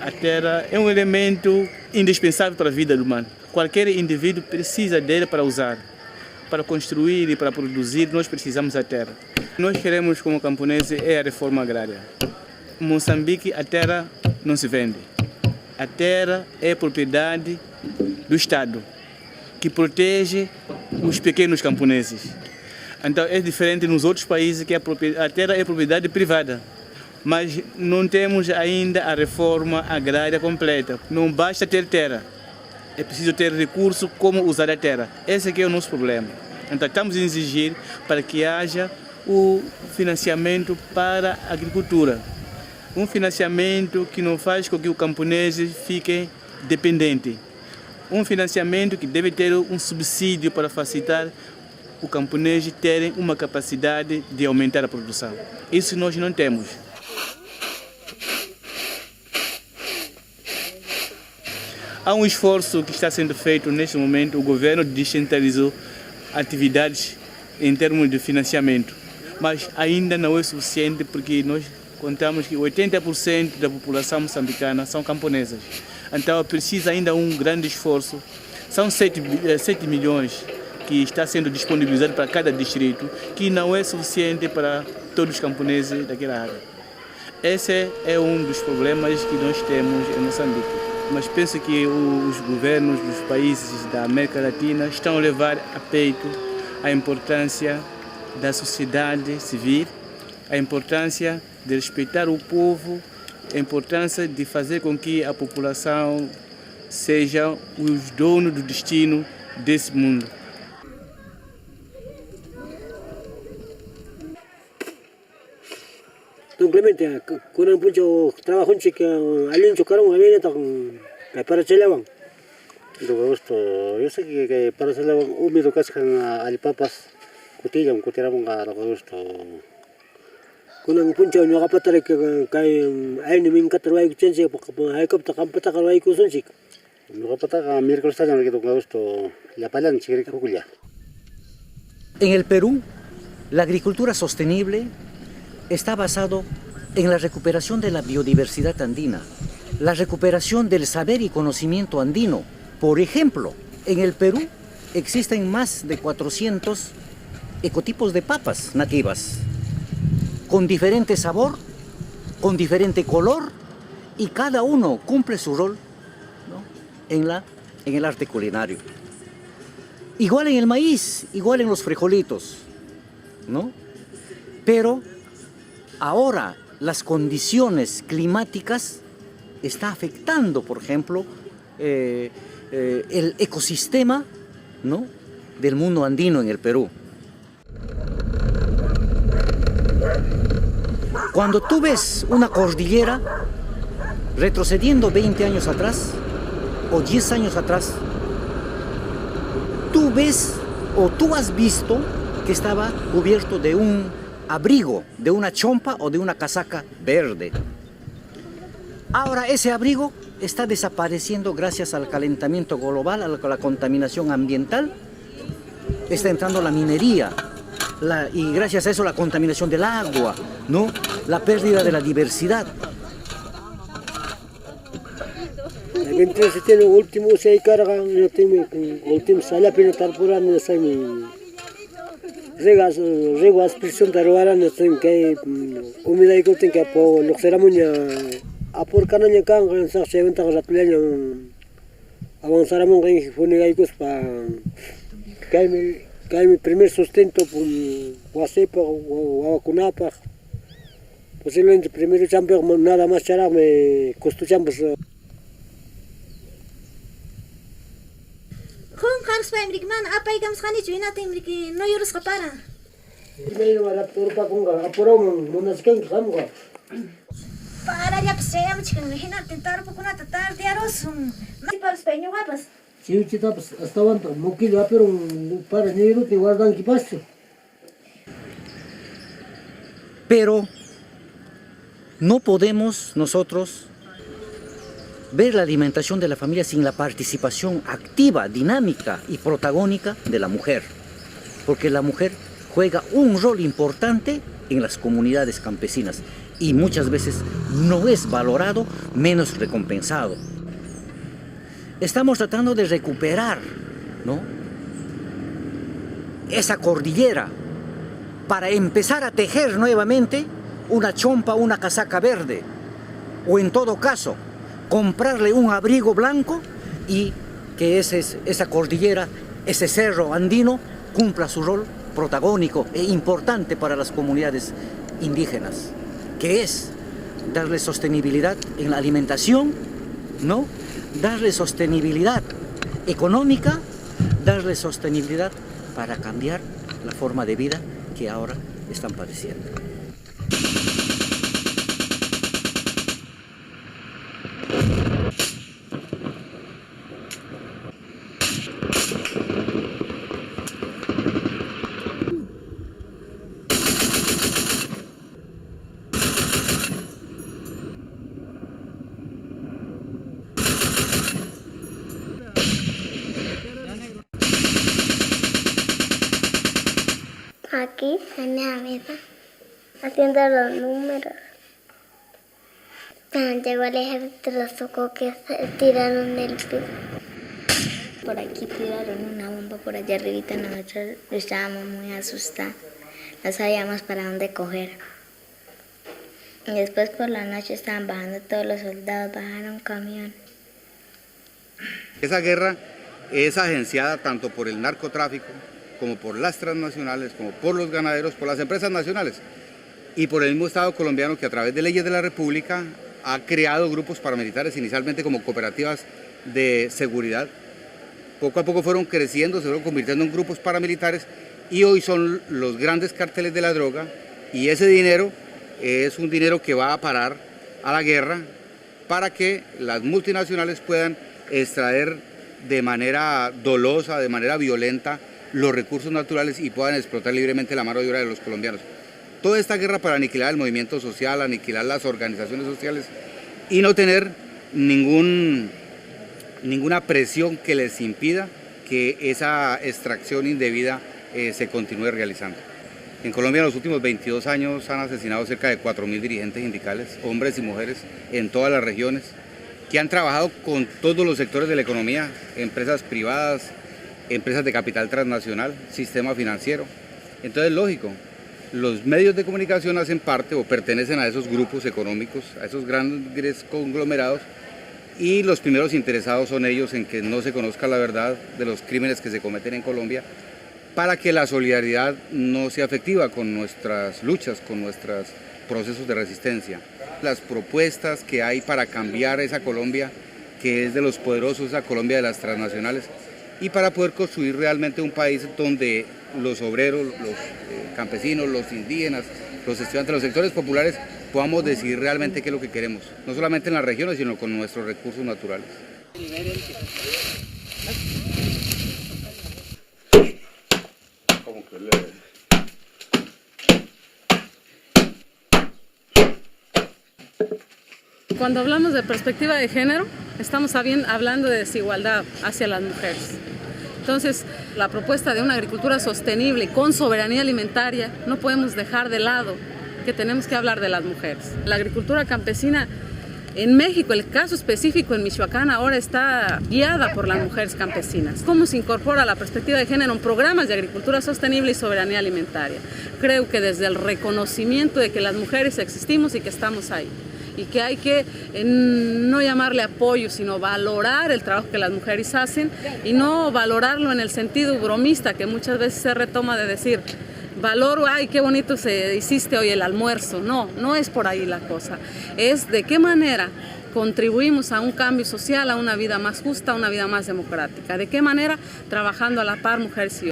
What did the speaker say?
A terra é um elemento indispensável para a vida humana. Qualquer indivíduo precisa dele para usar, para construir e para produzir. Nós precisamos da terra. Nós queremos, como camponeses, é a reforma agrária. Em Moçambique, a terra não se vende. A terra é propriedade do Estado, que protege os pequenos camponeses. Então é diferente nos outros países que a terra é propriedade privada. Mas não temos ainda a reforma agrária completa. Não basta ter terra, é preciso ter recurso como usar a terra. Esse aqui é o nosso problema. Então estamos a exigir para que haja o financiamento para a agricultura. Um financiamento que não faz com que o camponês fique dependente. Um financiamento que deve ter um subsídio para facilitar o camponês ter uma capacidade de aumentar a produção. Isso nós não temos. Há um esforço que está sendo feito neste momento. O governo descentralizou atividades em termos de financiamento, mas ainda não é suficiente porque nós contamos que 80% da população moçambicana são camponesas. Então precisa ainda um grande esforço. São 7 milhões que está sendo disponibilizado para cada distrito, que não é suficiente para todos os camponeses daquela área. Esse é um dos problemas que nós temos em Moçambique. Mas penso que os governos dos países da América Latina estão a levar a peito a importância da sociedade civil, a importância de respeitar o povo, a importância de fazer com que a população seja os donos do destino desse mundo. Simplemente, quando eu trabalho que alguém chocaram, alguém está para celebrar. Eu sei que para celebrar o medo que as papas cotilham, cotilham a gosto. Quando eu punho eu não captar que aí nem me encatrou que tinha porque aí capta capta que aí que sonsic. Não capta que miércoles está que gosto la palan chiquere cuculia. En el Perú, la agricultura sostenible está basado en la recuperación de la biodiversidad andina, la recuperación del saber y conocimiento andino. Por ejemplo, en el Perú existen más de 400 ecotipos de papas nativas, con diferente sabor, con diferente color, y cada uno cumple su rol, ¿no?, en el arte culinario. Igual en el maíz, igual en los frijolitos, ¿no? Pero ahora las condiciones climáticas están afectando, por ejemplo, el ecosistema, ¿no?, del mundo andino en el Perú. Cuando tú ves una cordillera retrocediendo 20 años atrás o 10 años atrás, tú ves o tú has visto que estaba cubierto de un abrigo, de una chompa o de una casaca verde. Ahora ese abrigo está desapareciendo gracias al calentamiento global, a la contaminación ambiental. Está entrando la minería y gracias a eso la contaminación del agua, ¿no?, la pérdida de la diversidad. Entonces tiene último se carga, no tiene último sala pina tarpura no sai regas presión tarwara no tem que comida y que tem que po lo será muña a por cananya kan sa se venta ratleña avanzar mon que fune gaicos pa que mi primer sustento por hacer o vacunapa. Posiblemente primero champion nada más chará me costó champos. Kung Carlos Paimrik man, apay kams kani chuina timriki no yorus kapara. Primero la turpa kunga, apurao monasken kamga. Para ya pseam chicken hina tentar pukuna tatar diaros. Si para España guapas. Sí, chita pues estaban moquillo pero para negro te guardan que pasto. Pero no podemos nosotros ver la alimentación de la familia sin la participación activa, dinámica y protagónica de la mujer. Porque la mujer juega un rol importante en las comunidades campesinas. y muchas veces no es valorado, menos recompensado. Estamos tratando de recuperar, ¿no?, esa cordillera para empezar a tejer nuevamente una chompa, una casaca verde, o en todo caso, comprarle un abrigo blanco y que esa cordillera, ese cerro andino, cumpla su rol protagónico e importante para las comunidades indígenas, que es darle sostenibilidad en la alimentación, ¿no?, darle sostenibilidad económica, darle sostenibilidad para cambiar la forma de vida que ahora están padeciendo. Aquí en la mesa, haciendo los números. Cuando llegó el ejército, los tocoques se tiraron del piso. Por aquí tiraron una bomba, por allá arribita nosotros estábamos muy asustados. No sabíamos para dónde coger. Y después por la noche estaban bajando todos los soldados, bajaron camión. Esa guerra es agenciada tanto por el narcotráfico, como por las transnacionales, como por los ganaderos, por las empresas nacionales y por el mismo Estado colombiano, que a través de leyes de la República ha creado grupos paramilitares, inicialmente como cooperativas de seguridad. Poco a poco fueron creciendo, se fueron convirtiendo en grupos paramilitares y hoy son los grandes carteles de la droga, y ese dinero es un dinero que va a parar a la guerra para que las multinacionales puedan extraer de manera dolosa, de manera violenta, los recursos naturales y puedan explotar libremente la mano de obra de los colombianos. Toda esta guerra para aniquilar el movimiento social, aniquilar las organizaciones sociales y no tener ninguna presión que les impida que esa extracción indebida se continúe realizando. En Colombia en los últimos 22 años han asesinado cerca de 4.000 dirigentes sindicales, hombres y mujeres, en todas las regiones, que han trabajado con todos los sectores de la economía, empresas privadas, empresas de capital transnacional, sistema financiero. Entonces, lógico, los medios de comunicación hacen parte o pertenecen a esos grupos económicos, a esos grandes conglomerados, y los primeros interesados son ellos en que no se conozca la verdad de los crímenes que se cometen en Colombia, para que la solidaridad no sea efectiva con nuestras luchas, con nuestros procesos de resistencia. Las propuestas que hay para cambiar esa Colombia, que es de los poderosos, esa Colombia de las transnacionales, y para poder construir realmente un país donde los obreros, los campesinos, los indígenas, los estudiantes, los sectores populares podamos decidir realmente qué es lo que queremos, no solamente en las regiones, sino con nuestros recursos naturales. Cuando hablamos de perspectiva de género, estamos hablando de desigualdad hacia las mujeres. Entonces, la propuesta de una agricultura sostenible con soberanía alimentaria, no podemos dejar de lado que tenemos que hablar de las mujeres. La agricultura campesina en México, el caso específico en Michoacán, ahora está guiada por las mujeres campesinas. ¿Cómo se incorpora la perspectiva de género en programas de agricultura sostenible y soberanía alimentaria? Creo que desde el reconocimiento de que las mujeres existimos y que estamos ahí, y que hay que no llamarle apoyo, sino valorar el trabajo que las mujeres hacen, y no valorarlo en el sentido bromista que muchas veces se retoma de decir, valoro, ay, qué bonito se hiciste hoy el almuerzo. No, no es por ahí la cosa. Es de qué manera contribuimos a un cambio social, a una vida más justa, a una vida más democrática. De qué manera trabajando a la par mujeres y hombres.